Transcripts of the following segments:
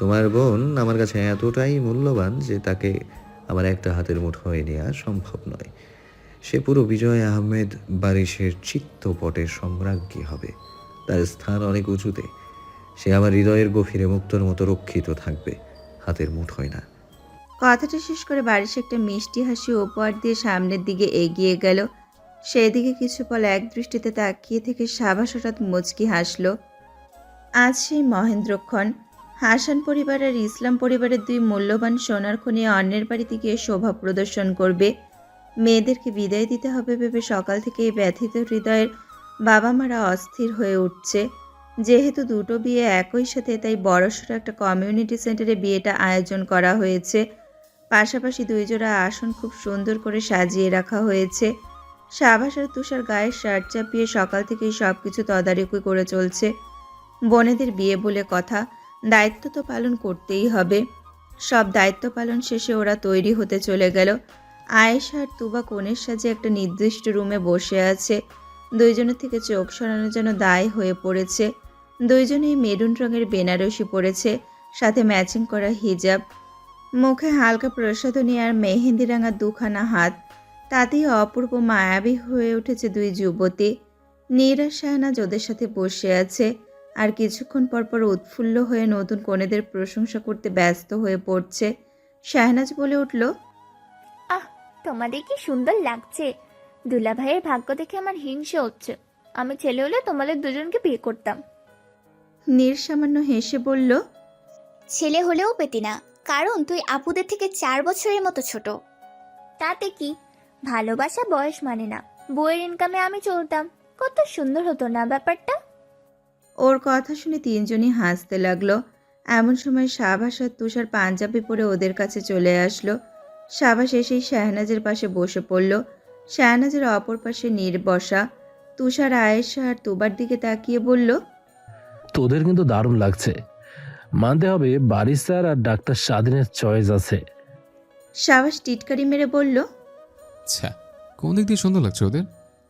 তোমার বোন আমার কাছে এতটাই মূল্যবান যে তাকে আমার একটা হাতের মুঠোয় নেওয়া সম্ভব নয়। সে পুরো বিজয় আহমেদ বারিশের চিত্তপটের সম্রাজ্ঞী হবে। তার স্থান অনেক উঁচুতে। সে আমার হৃদয়ের গভীরে মুক্তোর মতো রক্ষিত থাকবে, হাতের মুঠোয় না। কথাটা শেষ করে বারিশ একটা মিষ্টি হাসি উপহার দিয়ে সামনের দিকে এগিয়ে গেল। সেদিকে কিছু পল এক দৃষ্টিতে তাকিয়ে থেকে সাবাস হঠাৎ মুচকি হাসল। আজ সেই মহেন্দ্রক্ষণ। হাসান পরিবার আর ইসলাম পরিবারের দুই মূল্যবান সোনার খনি অন্যের বাড়িতে গিয়ে শোভা প্রদর্শন করবে। মেয়েদেরকে বিদায় দিতে হবে ভেবে সকাল থেকে এই ব্যথিত হৃদয়ের বাবা মারা অস্থির হয়ে উঠছে। যেহেতু দুটো বিয়ে একই সাথে, তাই বড়সড় একটা কমিউনিটি সেন্টারে বিয়েটা আয়োজন করা হয়েছে। পাশাপাশি দুই জোড়া আসন খুব সুন্দর করে সাজিয়ে রাখা হয়েছে। সাবাস আর তুষার গায়ের শার্ট চাপিয়ে সকাল থেকেই সব কিছু তদারকি করে চলছে। বোনেদের বিয়ে বলে কথা, দায়িত্ব তো পালন করতেই হবে। সব দায়িত্ব পালন শেষে ওরা তৈরি হতে চলে গেল। আয়েশা আর তুবা কনের সাজে একটা নির্দিষ্ট রুমে বসে আছে। দুইজনের থেকে চোখ সরানো যেন দায় হয়ে পড়েছে। দুইজনেই মেরুন রঙের বেনারসি পরেছে, সাথে ম্যাচিং করা হিজাব। মুখে হালকা প্রসাধনী আর মেহেন্দি রাঙা দুখানা হাত, তাতেই অপূর্ব মায়াবী হয়ে উঠেছে দুই যুবতী। নীর আর শাহনাজ ওদের সাথে বসে আছে, আর কিছুক্ষণ পরপর উৎফুল্ল হয়ে নতুন কনেদের প্রশংসা করতে ব্যস্ত হয়ে পড়ছে। শাহনাজ বলে উঠল, আহ, তোমাদের কি সুন্দর লাগছে। দুলা ভাইয়ের ভাগ্য দেখে আমার হিংসে হচ্ছে। আমি ছেলে হলে তোমাদের দুজনকে বিয়ে করতাম। নীর সামান্য হেসে বলল, ছেলে হলেও পেতি না, কারণ তুই আপুদের থেকে 4 বছরের মতো ছোট। তাতে কি, ভালোবাসা বয়স মানে না। বইয়ের ইনকামে আমি চলতাম, কত সুন্দর হতো না ব্যাপারটা। ওর কথা শুনে তিনজনই হাসতে লাগলো। এমন সময় সাবাস আর তুষার পাঞ্জাবি পরে ওদের কাছে চলে আসলো। সাবাস এসেই শাহনাজের পাশে বসে পড়ল। শাহনাজের অপর পাশে নীর বসা। তুষার আয়েশা আর তুবার দিকে তাকিয়ে বলল, তোদের কিন্তু দারুণ লাগছে। মানতে হবে বারিস্টার আর ডাক্তার স্বাধীনের চয়েস আছে। সাবাস টিটকারি মেরে বলল, আচ্ছা, কোন দিক দিয়ে সুন্দর লাগছে ওদের?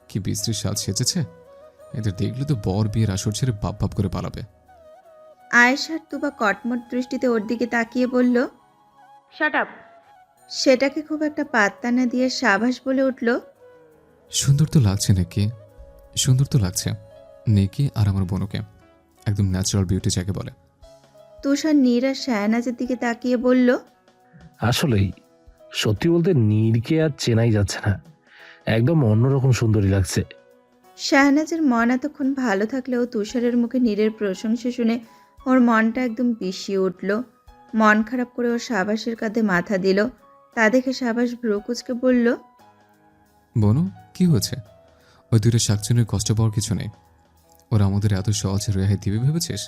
কি বিশ্রীর সাজ সেজেছে। এদের দেখলে তো বর বিয়ের আসর ছেড়ে বাপ বাপ করে পালাবে। আয়েশা আর তুবা কটমট দৃষ্টিতে ওর দিকে তাকিয়ে বলল, শাট আপ। সেটাকে খুব একটা পাত্তা না দিয়ে সাবাস বলে উঠল, সুন্দর তো লাগছে নাকি, সুন্দর তো লাগছে নেকি আর আমার বোনকে। একদম ন্যাচারাল বিউটি যাকে বলে। তুষার নীর আর শাহনাজের দিকে তাকিয়ে বলল, আসলেই সত্যি বলতে নীরকে আর চেনাই যাচ্ছে না, একদম অন্যরকম সুন্দরী লাগছে। শাহনাজের মন এতক্ষণ ভালো থাকলেও তুষারের মুখে নীরের প্রশংসা শুনে ওর মনটা একদম বিষিয়ে উঠল। মন খারাপ করে ওর সাবাসের কাঁধে মাথা দিল। তা দেখে সাবাস ভ্রু কুচকে বলল, বোনু, কি হয়েছে? ওই দুইটা শাকচুনের কষ্ট পাওয়ার কিছু নেই। ওরা আমাদের এত সহজে রেহাই দিবে ভেবেছিস?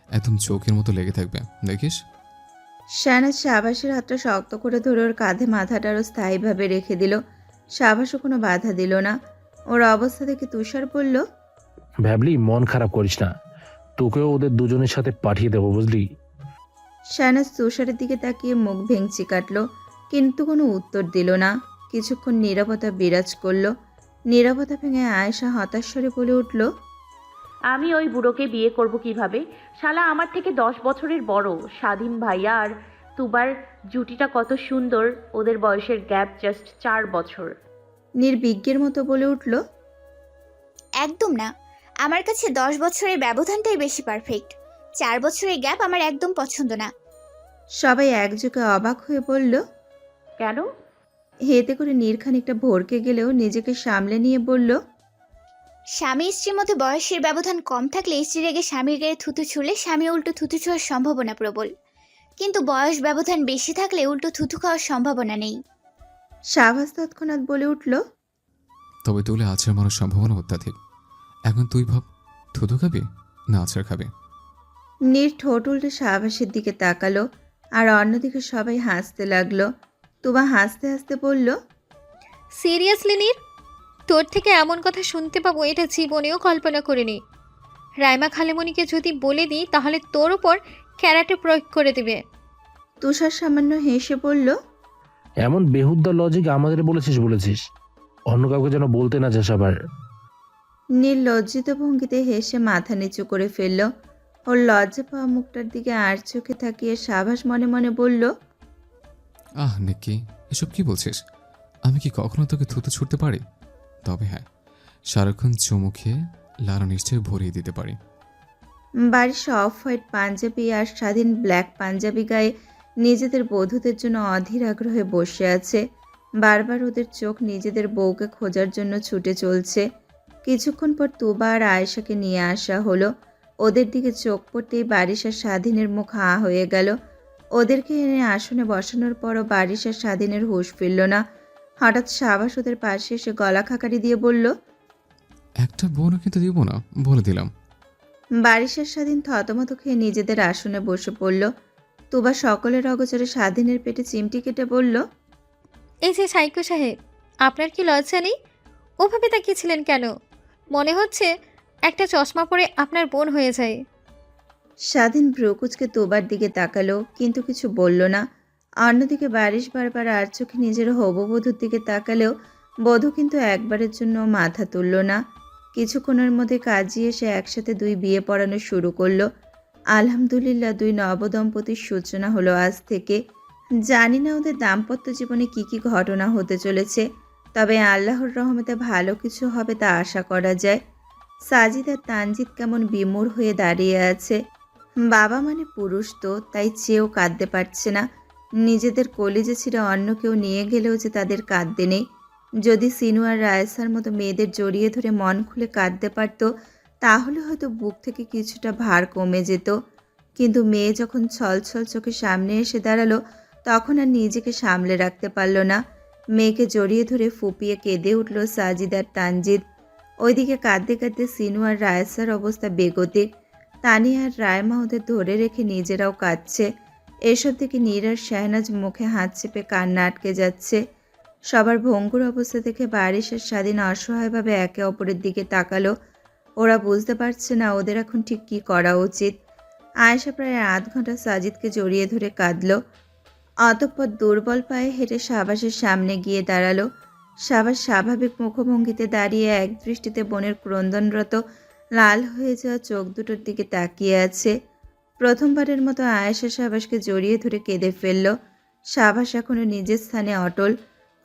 একদম চোখের মতো লেগে থাকবে, দেখিস। শাহনাজ সাবাসের হাতটা শক্ত করে ধরে ওর কাঁধে মাথাটা আরও স্থায়ীভাবে রেখে দিল। সাবাসও কোনো বাধা দিল না। ওর অবস্থা দেখে তুষার বলল, ভাবলি মন খারাপ করিস না, তোকেও ওদের দুজনের সাথে পাঠিয়ে দেবো বুঝলি। শাহনাজ তুষারের দিকে তাকিয়ে মুখ ভেঙচি কাটল, কিন্তু কোনো উত্তর দিল না। কিছুক্ষণ নীরবতা বিরাজ করল। নীরবতা ভেঙে আয়েশা হতাশ স্বরে বলে উঠল, আমি ওই বুড়োকে বিয়ে করব কিভাবে? শালা আমার থেকে 10 বছরের বড়। স্বাধীন ভাইয়া আর তুবার জুটিটা কত সুন্দর। ওদের বয়সের গ্যাপ জাস্ট 4 বছর। নির্বিজ্ঞের মতো বলে উঠল, একদম না, আমার কাছে 10 বছরের ব্যবধানটাই বেশি পারফেক্ট। 4 বছরের গ্যাপ আমার একদম পছন্দ না। সবাই একযোগে অবাক হয়ে বলল। কেন? হেতে করে নীর খানিকটা ভরকে গেলেও নিজেকে সামলে নিয়ে বলল, স্বামী স্ত্রীর মধ্যে বয়সের ব্যবধান কম থাকলে স্ত্রী রেগে স্বামীর গায়ে থুতু ছুঁড়লে স্বামী উল্টো থুতু ছোঁয়ার সম্ভাবনা প্রবল, কিন্তু বয়স ব্যবধান বেশি থাকলে উল্টো থুতু খাওয়ার সম্ভাবনা নেই। সাবাস তৎক্ষণাৎ বলে উঠল, তবে তুলে আছাড় মারার সম্ভাবনা অত্যাধিক। এখন তুই ভাব, থুতু খাবি না আছাড় খাবি? নীর ঠোঁট উল্টে সাবাসের দিকে তাকালো, আর অন্যদিকে সবাই হাসতে লাগলো। তুবা হাসতে হাসতে বলল, সিরিয়াসলি নীর, তোর থেকে এমন কথা শুনতে পাবো এটা জীবনেও কল্পনা করিনি। রাইমা খালেমণিকে যদি বলে দিই তাহলে তোর ওপর ক্যারাটে প্রয়োগ করে দেবে। তুষার সামান্য হেসে বলল, এমন বেহুদ্দা লজিক আমাদের বলেছিস, অন্য কাউকে যেন বলতে না যাস আবার। নীল লজ্জিত ভঙ্গিতে হেসে মাথা নিচু করে ফেলল। ওর লজ্জা পাওয়া মুখটার দিকে আর চোখে তাকিয়ে সাবাস মনে মনে বলল, আহ নিকি, এসব কি বলছিস? আমি কি কখনো তোকে থুতু ছুটতে পারি? তবে হ্যাঁ, সারাক্ষণ চুমু খেয়ে লারা নিশ্চয়ই ভরিয়ে দিতে পারি। বারিশ অফ হোয়াইট পাঞ্জাবি আর স্বাধীন ব্ল্যাক পাঞ্জাবি গায়ে নিজেদের বধূদের জন্য অধীর আগ্রহে বসে আছে। বারবার ওদের চোখ নিজেদের বউকে খোঁজার জন্য ছুটে চলছে। কিছুক্ষণ পর তুবা আর আয়েশাকে নিয়ে আসা হলো। ওদের দিকে চোখ পড়তেই বারিশ আর স্বাধীনের মুখ হাঁ হয়ে গেল। ওদেরকে এনে আসনে বসানোর পরও বারিশ আর স্বাধীনের হুঁশ ফিরল না। হঠাৎ সাবাস ওদের পাশে এসে গলা খাকারি দিয়ে বলল, একটা বোনও কিন্তু দিব না, বলে দিলাম। বারিশের স্বাধীন থতমত খেয়ে নিজেদের আসনে বসে পড়ল। তুবা সকলের অগোচরে স্বাধীনের পেটে চিমটি কেটে বলল, এই যে সাইকো সাহেব, আপনার কি লজ্জা নেই? ওভাবে তাকিয়েছিলেন কেন? মনে হচ্ছে একটা চশমা পরে আপনার বোন হয়ে যায়। স্বাধীন ভ্রুকুচকে তুবার দিকে তাকালো, কিন্তু কিছু বলল না। অন্যদিকে বারিশ বারবার আর চোখে নিজের হবু বধূর দিকে তাকালেও বধূ কিন্তু একবারের জন্য মাথা তুলল না। কিছুক্ষণের মধ্যে কাজী এসে একসাথে দুই বিয়ে পড়ানো শুরু করলো। আলহামদুলিল্লাহ, দুই নবদম্পতির সূচনা হলো আজ থেকে। জানি না ওদের দাম্পত্য জীবনে কি কি ঘটনা হতে চলেছে, তবে আল্লাহর রহমতে ভালো কিছু হবে তা আশা করা যায়। সাজিদ আর তানজিদ কেমন বিমূঢ় হয়ে দাঁড়িয়ে আছে। বাবা মানে পুরুষ তো, তাই চেয়েও কাঁদতে পারছে না। নিজেদের কলিজে ছিঁড়ে অন্য কেউ নিয়ে গেলেও যে তাদের কাঁদতে নেই। যদি সিনু আর রায়সার মতো মেয়েদের জড়িয়ে ধরে মন খুলে কাঁদতে পারতো, তাহলে হয়তো বুক থেকে কিছুটা ভার কমে যেত। কিন্তু মেয়ে যখন ছলছল চোখে সামনে এসে দাঁড়ালো, তখন আর নিজেকে সামলে রাখতে পারল না। মেয়েকে জড়িয়ে ধরে ফুপিয়ে কেঁদে উঠল সাজিদ আর তানজিদ। ওইদিকে কাঁদতে কাঁদতে সিনু আর রায়সার অবস্থা বেগতিক। তানিয়া আর রায়মা ওদের ধরে রেখে নিজেরাও কাঁদছে। এসব থেকে নীর আর শাহনাজ মুখে হাত চেপে কান্না আটকে যাচ্ছে। সবার ভঙ্গুর অবস্থা দেখে বারিশ আর স্বাধীন অসহায়ভাবে একে অপরের দিকে তাকালো। ওরা বুঝতে পারছে না ওদের এখন ঠিক কী করা উচিত। আয়েশা প্রায় আধ ঘন্টা সাজিদকে জড়িয়ে ধরে কাঁদল। অতঃপর দুর্বল পায়ে হেঁটে সাবাসের সামনে গিয়ে দাঁড়ালো। সাবাস স্বাভাবিক মুখভঙ্গিতে দাঁড়িয়ে এক দৃষ্টিতে বোনের ক্রন্দনরত লাল হয়ে যাওয়া চোখ দুটোর দিকে তাকিয়ে আছে। প্রথমবারের মতো আয়েশা সাবাসকে জড়িয়ে ধরে কেঁদে ফেলল। সাবাস এখনো নিজের স্থানে অটল।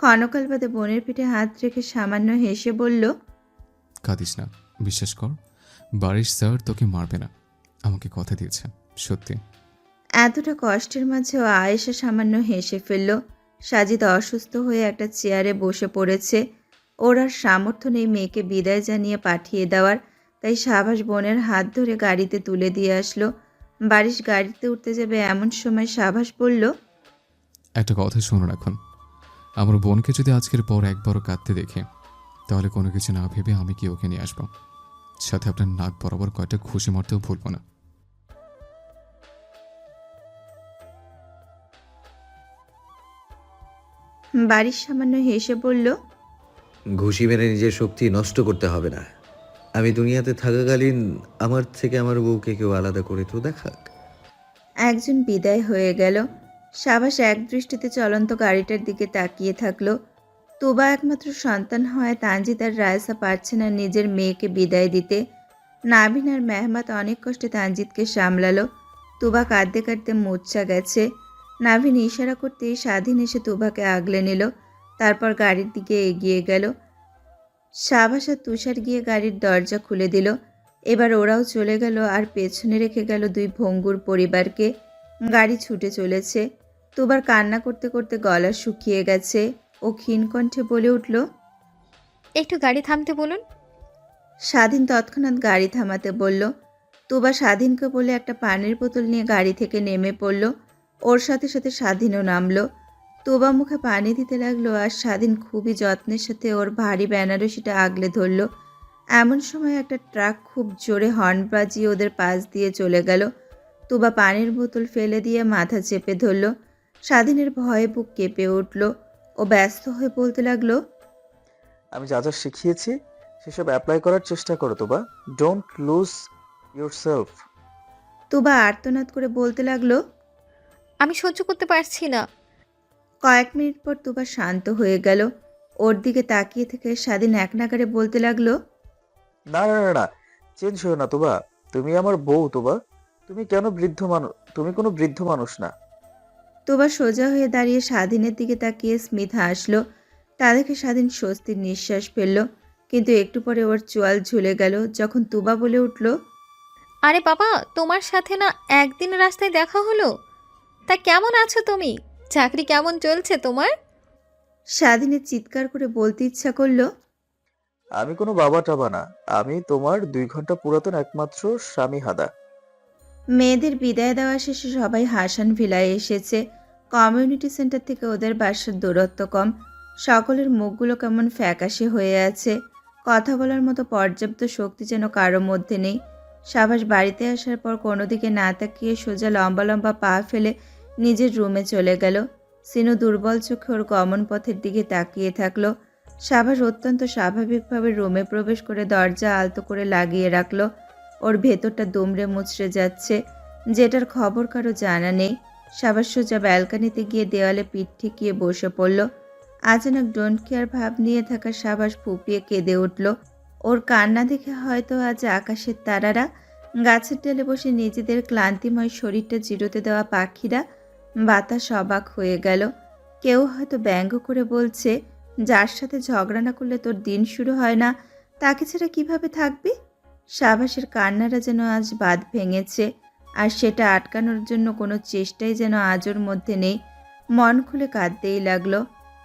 ক্ষণকাল বাদে বোনের পিঠে হাত রেখে সামান্য হেসে বলল, কাঁদিস না, বিশ্বাস কর, বারিশ স্যার তোকে মারবে না, আমাকে কথা দিয়েছে, সত্যি। এতটা কষ্টের মাঝেও আয়েশা সামান্য হেসে ফেলল। সাজিদ অসুস্থ হয়ে একটা চেয়ারে বসে পড়েছে। ওর আর সামর্থ্য নেই মেয়েকে বিদায় জানিয়ে পাঠিয়ে দেওয়ার, তাই সাবাস বোনের হাত ধরে গাড়িতে তুলে দিয়ে আসলো। বারিশ গাড়িতে উঠতে যাবে এমন সময় সাবাস বলল, একটা কথা শুনুন, এখন আমার বোনকে যদি আজকের পর একবারও কাঁদতে দেখে, তাহলে কোনো কিছু না ভেবে আমি কি ওকে নিয়ে আসবো, সাথে আপনার নাক বরাবর কয়টা খুশি মারতেও ভুলবো না। বারিশ সামান্য হেসে বলল, ঘুষি মেরে নিজের শক্তি নষ্ট করতে হবে না। আমি দুনিয়াতে থাকাকালীন আমার থেকে আমার বউকে কেউ আলাদা করে তো দেখাক। একজন বিদায় হয়ে গেল। সাবাস এক দৃষ্টিতে চলন্ত গাড়িটার দিকে তাকিয়ে থাকলো। তুবা একমাত্র সন্তান হওয়ায় তানজিদ আর রায়সা পারছে না নিজের মেয়েকে বিদায় দিতে। নাবিন আর মেহমাত অনেক কষ্টে তানজিদকে সামলালো। তুবা কাঁদতে কাঁদতে মূর্ছা গেছে। নাভিন ইশারা করতেই স্বাধীন এসে তুবাকে আগলে নিল। তারপর গাড়ির দিকে এগিয়ে গেল। সাবাস আর তুষার গিয়ে গাড়ির দরজা খুলে দিল। এবার ওরাও চলে গেল আর পেছনে রেখে গেল দুই ভঙ্গুর পরিবারকে। গাড়ি ছুটে চলেছে। তুবার কান্না করতে করতে গলা শুকিয়ে গেছে। ও ক্ষীণ কণ্ঠে বলে উঠল, একটু গাড়ি থামতে বলুন। স্বাধীন তৎক্ষণাৎ গাড়ি থামাতে বলল। তুবা স্বাধীনকে বলে একটা পানির বোতল নিয়ে গাড়ি থেকে নেমে পড়ল। ওর সাথে সাথে স্বাধীনও নামলো। তুবা মুখে পানি দিতে লাগলো আর স্বাধীন খুবই যত্নের সাথে ওর ভারী বেনারসিটা আগলে ধরল। এমন সময় একটা ট্রাক খুব জোরে হর্ন বাজিয়ে ওদের পাশ দিয়ে চলে গেল। তুবা পানির বোতল ফেলে দিয়ে মাথা চেপে ধরল। স্বাধীনের ভয়ে বুক কেঁপে উঠল। ও ব্যস্ত হয়ে বলতে লাগলো, আমি যা যা শিখিয়েছি সেসব অ্যাপ্লাই করার চেষ্টা করো তোবা। Don't lose yourself. তুবা আর্তনাদ করে বলতে লাগলো। আমি সহ্য করতে পারছি না। কয়েক মিনিট পর তুবা শান্ত হয়ে গেল। ওর দিকে তাকিয়ে থেকে স্বাধীন এক নাগারে বলতে লাগলো, না না না না, চেঞ্জ হয়েও না তোবা, তুমি আমার বউ তোবা। তুমি কোনো বৃদ্ধ মানুষ না। তোবা সোজা হয়ে দাঁড়িয়ে স্বাধীনের দিকে তাকিয়ে স্মিত হাসলো। তা দেখে স্বাধীন স্বস্তির নিঃশ্বাস ফেলল, কিন্তু একটু পরে ওর চোয়াল ঝুলে গেল যখন তুবা বলে উঠল, আরে বাবা, তোমার সাথে না একদিন রাস্তায় দেখা হলো? তা কেমন আছো তুমি? চাকরি কেমন চলছে তোমার? স্বাধীনের চিৎকার করে বলতে ইচ্ছা করলো, আমি কোনো বাবা টাবা না। আমি তোমার 2 ঘন্টা পুরাতন একমাত্র স্বামী হাদা। মেয়েদের বিদায় দেওয়া শেষে সবাই হাসান ভিলায় এসেছে। কমিউনিটি সেন্টার থেকে ওদের বাসার দূরত্ব কম। সকলের মুখগুলো কেমন ফ্যাকাশে হয়ে আছে। কথা বলার মতো পর্যাপ্ত শক্তি যেন কারো মধ্যে নেই। সাবাস বাড়িতে আসার পর কোনো দিকে না তাকিয়ে সোজা লম্বা লম্বা পা ফেলে নিজের রুমে চলে গেল। সিনু দুর্বল চোখে ওর গমন পথের দিকে তাকিয়ে থাকলো। সাবাস অত্যন্ত স্বাভাবিকভাবে রুমে প্রবেশ করে দরজা আলতো করে লাগিয়ে রাখলো। ওর ভেতরটা দুমড়ে মুচড়ে যাচ্ছে, যেটার খবর কারো জানা নেই। সাবাস সোজা ব্যালকানিতে গিয়ে দেওয়ালে পিঠ ঠেকিয়ে বসে পড়ল। আচানক ডোন্ট কেয়ার ভাব নিয়ে থাকা সাবাস ফুপিয়ে কেঁদে উঠল। ওর কান্না দেখে হয়তো আজ আকাশের তারারা, গাছের ডালে বসে নিজেদের ক্লান্তিময় শরীরটা জিরোতে দেওয়া পাখিরা, বাতাস অবাক হয়ে গেল। কেউ হয়তো ব্যঙ্গ করে বলছে, যার সাথে ঝগড়া না করলে তোর দিন শুরু হয় না, তাকে ছাড়া কিভাবে থাকবি? সাবাসের কান্নারা যেন আজ বাঁধ ভেঙেছে, আর সেটা আটকানোর জন্য কোনো চেষ্টাই যেন আজ ওর মধ্যে নেই। মন খুলে কাঁদতেই লাগলো।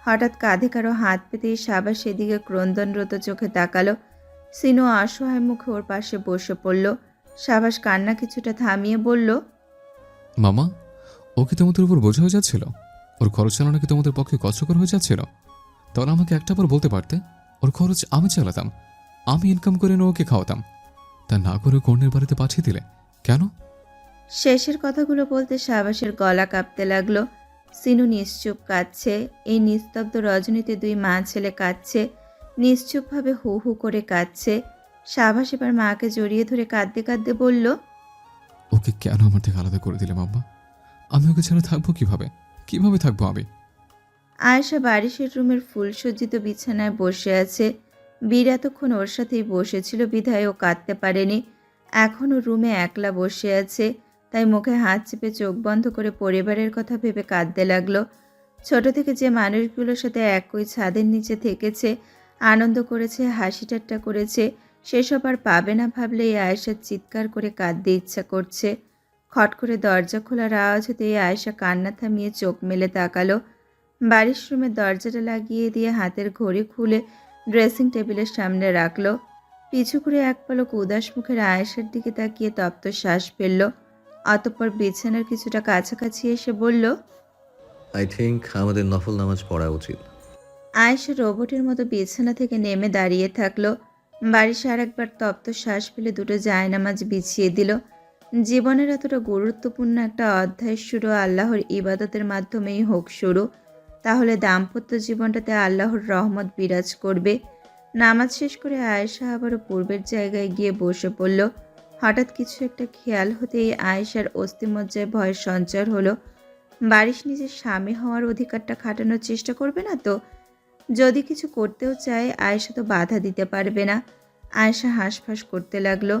হঠাৎ কাঁধে কারো হাত পেতেই সাবাস সেদিকে ক্রন্দনরত চোখে তাকালো। সিনু অসহায় মুখে ওর পাশে বসে পড়ল। সাবাস কান্না কিছুটা থামিয়ে বলল, মামা, ও কি তোমাদের উপর বোঝা হয়ে যাচ্ছিল? ওর খরচ চালানো কি তোমাদের পক্ষে কষ্টকর হয়ে যাচ্ছিল? তাহলে আমাকে একটা বার বলতে পারতে। ওর খরচ আমি চালাতাম, আমি ইনকাম করে এনে ওকে খাওয়াতাম। তা না করে কর্ণের বাড়িতে পাঠিয়ে দিলে কেন? শেষের কথাগুলো বলতে সাবাসের গলা কাঁপতে লাগলো। সিনু নিশ্চুপ কাঁদছে। এই নিস্তব্ধ রজনীতে দুই মা ছেলে কাঁদছে, নিশ্চুপভাবে হু হু করে কাঁদছে। সাবাস এবার মাকে জড়িয়ে ধরে কাঁদতে কাঁদতে বলল, ওকে কেন আমার থেকে আলাদা করে দিলে মাম্মা? আমি ওকে ছাড়া থাকবো কিভাবে? কিভাবে থাকবো আমি? আয়েশা বারিশের রুমের ফুলসজ্জিত বিছানায় বসে আছে। বীর এতক্ষণ ওর সাথেই বসেছিল বিধায় ও কাঁদতে পারেনি। এখনও রুমে একলা বসে আছে, তাই মুখে হাত চেপে চোখ বন্ধ করে পরিবারের কথা ভেবে কাঁদতে লাগলো। ছোট থেকে যে মানুষগুলোর সাথে একই ছাদের নিচে থেকেছে, আনন্দ করেছে, হাসি ঠাট্টা করেছে, সেসব আর পাবে না ভাবলেই আয়েশার চিৎকার করে কাঁদতে ইচ্ছা করছে। খট করে দরজা খোলার আওয়াজ হতেই আয়েশা কান্না থামিয়ে চোখ মেলে তাকালো। বাড়ির রুমের দরজাটা লাগিয়ে দিয়ে হাতের ঘড়ি খুলে ড্রেসিং টেবিলের সামনে রাখলো। পিছু করে এক পলক উদাস মুখের আয়েশার দিকে তাকিয়ে তপ্ত শ্বাস ফেলল। অতঃপর বিছানার কিছুটা কাছাকাছি এসে বলল, আই থিঙ্ক আমাদের নফল নামাজ পড়া উচিত। আয়েশা রোবটের মতো বিছানা থেকে নেমে দাঁড়িয়ে থাকলো। বারিশ আর একবার তপ্ত শ্বাস ফেলে দুটো জায়নামাজ বিছিয়ে দিল। জীবনের এতটা গুরুত্বপূর্ণ একটা অধ্যায় শুরু আল্লাহর ইবাদতের মাধ্যমেই হোক শুরু, তাহলে দাম্পত্য জীবনটাতে আল্লাহর রহমত বিরাজ করবে। নামাজ শেষ করে আয়েশা আবারও পূর্বের জায়গায় গিয়ে বসে পড়ল। হঠাৎ কিছু একটা খেয়াল হতেই আয়েশার অস্থিমজ্জায় ভয়ের সঞ্চার হলো। বারিশ নিজের স্বামী হওয়ার অধিকারটা খাটানোর চেষ্টা করবে না তো? যদি কিছু করতেও চায় আয়েশা তো বাধা দিতে পারবে না। আয়েশা হাঁসফাঁস করতে লাগলো।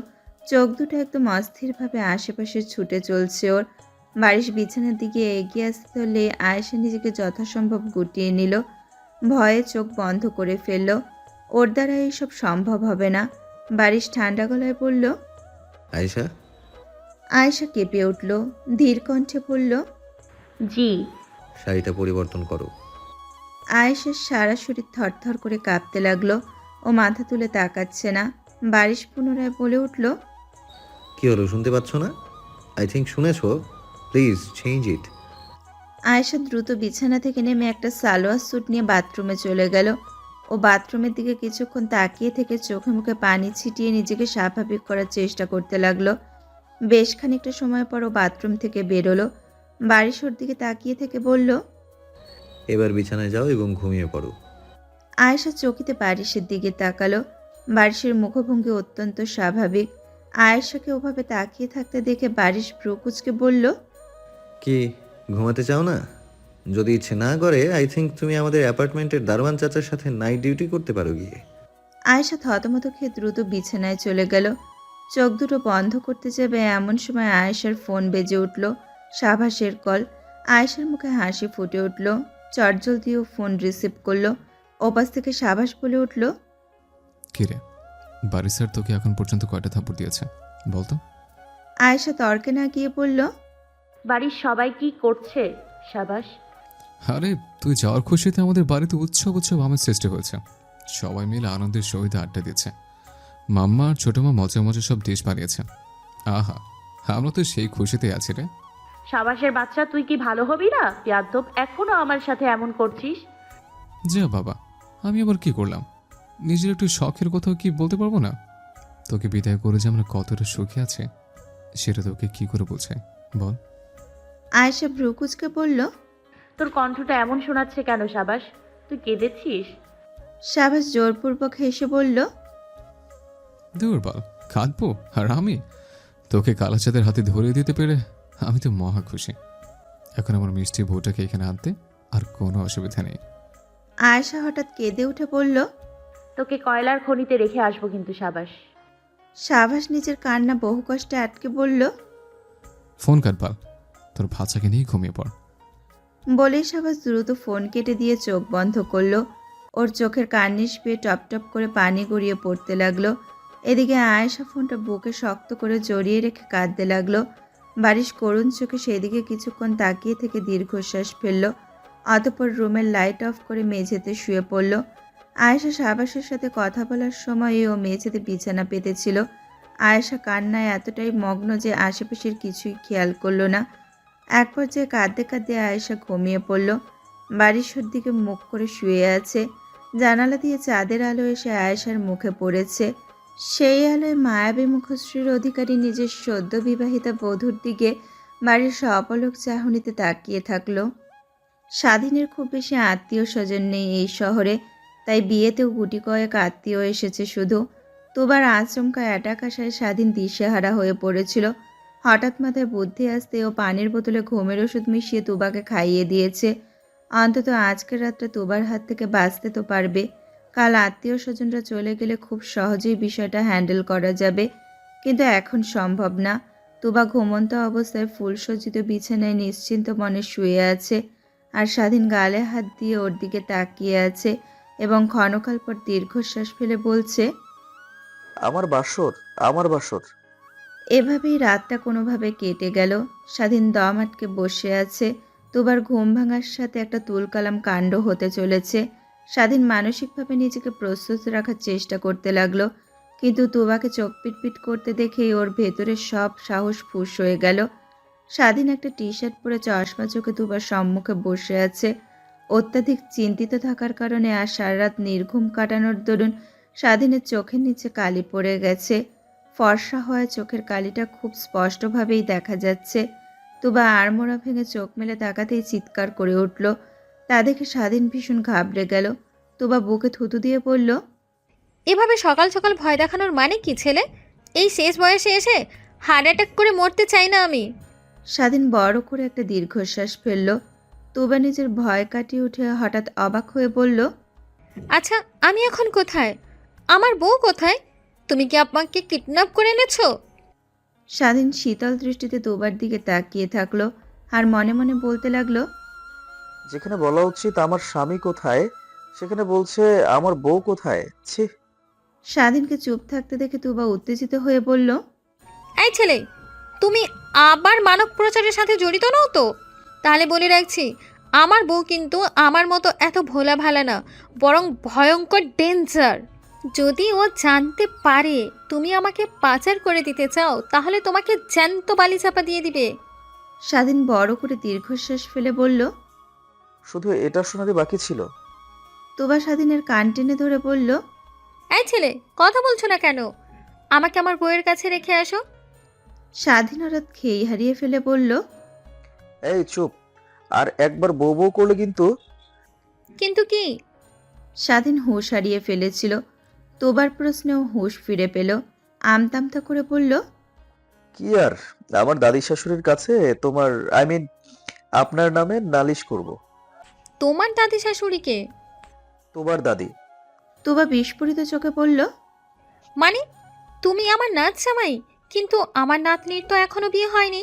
চোখ দুটো একদম অস্থিরভাবে আশেপাশে ছুটে চলছে ওর। বারিশ বিছানার দিকে এগিয়ে আসতে ধরলে আয়েশা নিজেকে যথাসম্ভব গুটিয়ে নিল। ভয়ে চোখ বন্ধ করে ফেলল। ওর দ্বারা এইসব সম্ভব হবে না। বারিশ ঠান্ডা গলায় বলল, আয়েশা, আয়েশা কেঁপে উঠল, ধীর কণ্ঠে বলল, জি। শাড়িটা পরিবর্তন করো। আয়েশার সারা শরীর থরথর করে কাঁপতে লাগলো। ও মাথা তুলে তাকাচ্ছে না। বারিশ পুনরায় বলে উঠল, কি হলো, শুনতে পাচ্ছ না? আই থিঙ্ক শুনেছো। Please change it. আয়েশা দ্রুত বিছানা থেকে নেমে একটা সালোয়ার স্যুট নিয়ে বাথরুমে চলে গেল। ও বাথরুমের দিকে কিছুক্ষণ তাকিয়ে থেকে চোখে মুখে পানি ছিটিয়ে নিজেকে স্বাভাবিক করার চেষ্টা করতে লাগলো। বেশ খানিকটা সময় পর ও বাথরুম থেকে বেরোলো। বারিশ ওর দিকে তাকিয়ে থেকে বলল, এবার বিছানায় যাও এবং ঘুমিয়ে পড়ো। আয়েশা চকিতে বারিশের দিকে তাকালো। বারিশের মুখভঙ্গি অত্যন্ত স্বাভাবিক। আয়েশাকে ওভাবে তাকিয়ে থাকতে দেখে বারিশ ভ্রু কুঁচকে বলল, কি ঘুমাতে চাও না? যদি ইচ্ছে না করে আই থিঙ্ক তুমি আমাদের অ্যাপার্টমেন্টের দারোয়ান চাচার সাথে নাইট ডিউটি করতে পারো গিয়ে। আয়েশা থতমত খেয়ে দ্রুত বিছানায় চলে গেল। চোখ দুটো বন্ধ করতে যাবে এমন সময় আয়েশার ফোন বেজে উঠল। সাভাসের কল। আয়েশার মুখে হাসি ফুটে উঠল। চটজলদিও ফোন রিসিভ করলো। ওপাশ থেকে সাভাস বলে উঠল, কিরে, বাড়ি স্যার তোকে এখন পর্যন্ত কয়টা থাপ্পড় দিয়েছে বলতো? আয়েশা তর্কে না গিয়ে বলল, বাড়ির সবাই কি করছে সাবাস? আরে তুই যাওয়ার খুশিতে আমাদের বাড়িতে উৎসব উৎসব আমেজ সৃষ্টি হয়েছে। সবাই মিলে আনন্দের সহিত আড্ডা দিচ্ছে। মাম্মা আর ছোট মা মজা মজা সব ডিশ বানিয়েছে। আহা, আমরা তো সেই খুশিতে আছি রে। সাবাসের বাচ্চা, তুই কি ভালো হবি না? বেয়াদ্দব, এখনো আমার সাথে এমন করছিস? যা বাবা, আমি আবার কি করলাম? নিজের একটু শখের কোথাও কি বলতে পারবো না? তোকে বিদায় করে যে আমরা কতটা সুখী আছে সেটা তোকে কি করে বলছে বল? আয়েশা ভ্রু কুঁচকে বলল, তোর কণ্ঠটা এমন শোনাচ্ছে কেন সাবাস? তুই কেঁদেছিস? সাভাস জোরপূর্বক হেসে বলল, দূর বল, কাঁদবো? আর আমি তোকে কালাচাঁদের হাতে ধরিয়ে দিতে পেরে আমি তো মহা খুশি। এখন আমার মিষ্টি বউটাকে এখানে আনতে আর কোনো অসুবিধা নেই। আয়েশা হঠাৎ কেঁদে উঠে বলল, তোকে কয়লার খনিতে রেখে আসবো কিন্তু সাবাস। সাভাস নিজের কান্না বহু কষ্টে আটকে বলল, ফোন কাট পাল, তোর ভাষাকে নিয়ে ঘুমিয়ে পড়। বলেই সাভাস দ্রুত ফোন কেটে দিয়ে চোখ বন্ধ করলো। ওর চোখের কার্নিশ পেয়ে টপ টপ করে পানি গড়িয়ে পড়তে লাগলো। এদিকে আয়েশা ফোনটা বুকে শক্ত করে জড়িয়ে রেখে কাঁদতে লাগলো। বারিশ করুণ চোখে সেদিকে কিছুক্ষণ তাকিয়ে থেকে দীর্ঘশ্বাস ফেলল। অতঃপর রুমের লাইট অফ করে মেঝেতে শুয়ে পড়ল। আয়েশা সাবাসের সাথে কথা বলার সময় ও মেঝেতে বিছানা পেতেছিল। আয়েশা কান্নায় এতটাই মগ্ন যে আশেপাশের কিছুই খেয়াল করলো না। এক পর্যায়ে কাঁদতে কাঁদতে আয়েশা ঘুমিয়ে পড়ল। বারিশের দিকে মুখ করে শুয়ে আছে। জানালা দিয়ে চাঁদের আলো এসে আয়েশার মুখে পড়েছে। সেই আলোয় মায়াবী মুখশ্রীর অধিকারী নিজের সদ্য বিবাহিতা বধূর দিকে বাড়ির অপলক চাহনিতে তাকিয়ে থাকলো। স্বাধীনের খুব বেশি আত্মীয় স্বজন নেই এই শহরে, তাই বিয়েতেও গুটি কয়েক আত্মীয় এসেছে শুধু। তোবার আচমকা অ্যাটাক আসায় স্বাধীন দিশেহারা হয়ে পড়েছিল। হঠাৎ মাথায় বুদ্ধি আসতে ও পানির বোতলে ঘুমের ওষুধ মিশিয়ে তুবাকে খাইয়ে দিয়েছে। অন্তত আজকের রাতটা তুবার হাত থেকে বাঁচতে তো পারবে। কাল আত্মীয় স্বজনরা চলে গেলে খুব সহজেই বিষয়টা হ্যান্ডেল করা যাবে, কিন্তু এখন সম্ভব না। তুবা ঘুমন্ত অবস্থায় ফুলসজ্জিত বিছানায় নিশ্চিন্ত মনে শুয়ে আছে, আর স্বাধীন গালে হাত দিয়ে ওর দিকে তাকিয়ে আছে এবং ক্ষণকাল পর দীর্ঘশ্বাস ফেলে বলছে, আমার বাসর, আমার বাসর। এভাবেই রাতটা কোনোভাবে কেটে গেল। স্বাধীন দম আটকে বসে আছে। তুবার ঘুম ভাঙার সাথে একটা তুলকালাম কাণ্ড হতে চলেছে। স্বাধীন মানসিকভাবে নিজেকে প্রস্তুত রাখার চেষ্টা করতে লাগলো, কিন্তু তুবাকে চোখ পিটপিট করতে দেখেই ওর ভেতরের সব সাহস ফুস হয়ে গেল। স্বাধীন একটা টি শার্ট পরে চশমা চোখে তুবার সম্মুখে বসে আছে। অত্যাধিক চিন্তিত থাকার কারণে আর সারা রাত নির্ঘুম কাটানোর দরুন স্বাধীনের চোখের নিচে কালি পড়ে গেছে। ফর্সা হওয়ায় চোখের কালিটা খুব স্পষ্টভাবেই দেখা যাচ্ছে। তুবা আড়মোড়া ভেঙে চোখ মেলে তাকাতেই চিৎকার করে উঠল। তা দেখে স্বাধীন ভীষণ ঘাবড়ে গেল। তুবা বুকে থুতু দিয়ে বলল, এভাবে সকাল সকাল ভয় দেখানোর মানে কি ছেলে? এই শেষ বয়সে এসে হার্ট অ্যাটাক করে মরতে চাই না আমি। স্বাধীন বড় করে একটা দীর্ঘশ্বাস ফেলল। তুবা নিজের ভয় কাটিয়ে উঠে হঠাৎ অবাক হয়ে বলল, আচ্ছা, আমি এখন কোথায়? আমার বউ কোথায়? তুমি কি আমাকে কিডন্যাপ করে এনেছো? স্বাধীন শীতল দৃষ্টিতে তুবার দিকে তাকিয়ে থাকলো আর মনে মনে বলতে লাগলো, যেখানে বলা উচিত আমার স্বামী কোথায়, সেখানে বলছে আমার বউ কোথায়। ছি। স্বাধীনকে চুপ থাকতে দেখে তুবা উত্তেজিত হয়ে বলল, এই ছেলে, তুমি আবার মানব প্রচারের সাথে জড়িত নও তো? তাহলে বলে রাখছি, আমার বউ কিন্তু আমার মতো এত ভোলা ভালা না, বরং ভয়ঙ্কর ডেঞ্জার। যদি ও জানতে পারে তুমি আমাকে পাচার করে দিতে চাও, তাহলে তোমাকে জ্যান্ত বালি চাপা দিয়ে দিবে। স্বাধীন বড় করে দীর্ঘশ্বাস ফেলে বলল, শুধু এটা শোনারই বাকি ছিল। তুবা স্বাধীনের কান টেনে ধরে বলল, এই ছেলে, কথা বলছো না কেন? আমাকে আমার বউয়ের কাছে রেখে আসো। স্বাধীন হঠাৎ খেই হারিয়ে ফেলে বলল, এই চুপ, আর একবার বউ বউ করলে কিন্তু। কিন্তু কি? স্বাধীন হুঁশ হারিয়ে ফেলেছিল। তোবার প্রশ্নেও হুঁশ ফিরে পেল। আমতামতা করে বলল, কি আর, আমার দাদি শাশুড়ির কাছে তোমার আপনার নামে নালিশ করব। তোমার দাদি শাশুড়িকে? তোমার দাদি। তোবা বিস্ফোরিত চোখে বলল, মানে তুমি আমার নাত জামাই, কিন্তু আমার নাতনির তো এখনো বিয়ে হয়নি।